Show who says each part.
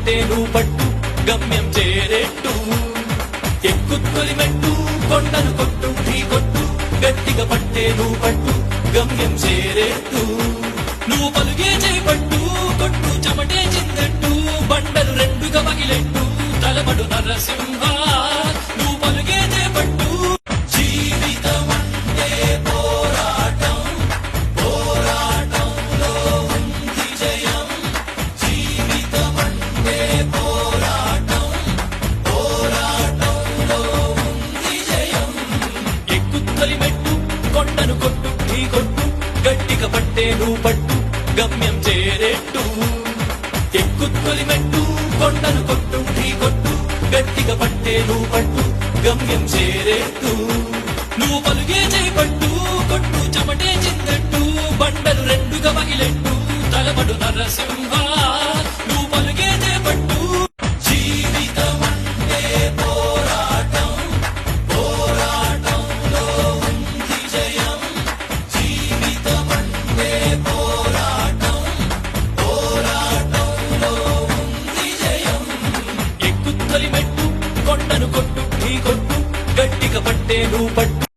Speaker 1: పట్టే నువ్వు పట్టు గమ్యం చేరేట్టు ఎక్కుతొలి మెట్టు కొండను కొట్టు ఢీ కొట్టు గట్టిగా పట్టే నువ్వు పట్టు గమ్యం చేరేట్టు నువ్వు పలుగే చేపట్టు కొట్టు చెమటే చిందట్టు బండలు రెండుగా పగిలెట్టు తలమడు నరసింహ నువ్వు పలుగే చేపట్టు జీవితం అంటే పోరాటం పోరాటంలో ఉంది జయం జీవితం అంటే పోరాటం పోరాటంలో ఉంది జయం ఎక్కుతొలి మెట్టు కొండను కొట్టు ఢీ కొట్టు గట్టిగా పట్టే నువ్వు పట్టు గమ్యం చేరేట్టు ఎక్కుతొలి మెట్టు కొండను కొట్టు ఢీ కొట్టు గట్టిగా పట్టే నువ్వు పట్టు గమ్యం చేరేట్టు నువ్వు పలుగే చేపట్టు కొట్టు చెమటే చిందట్టు బండలు రెండుగా పగిలెట్టు తలమడు నరసింహ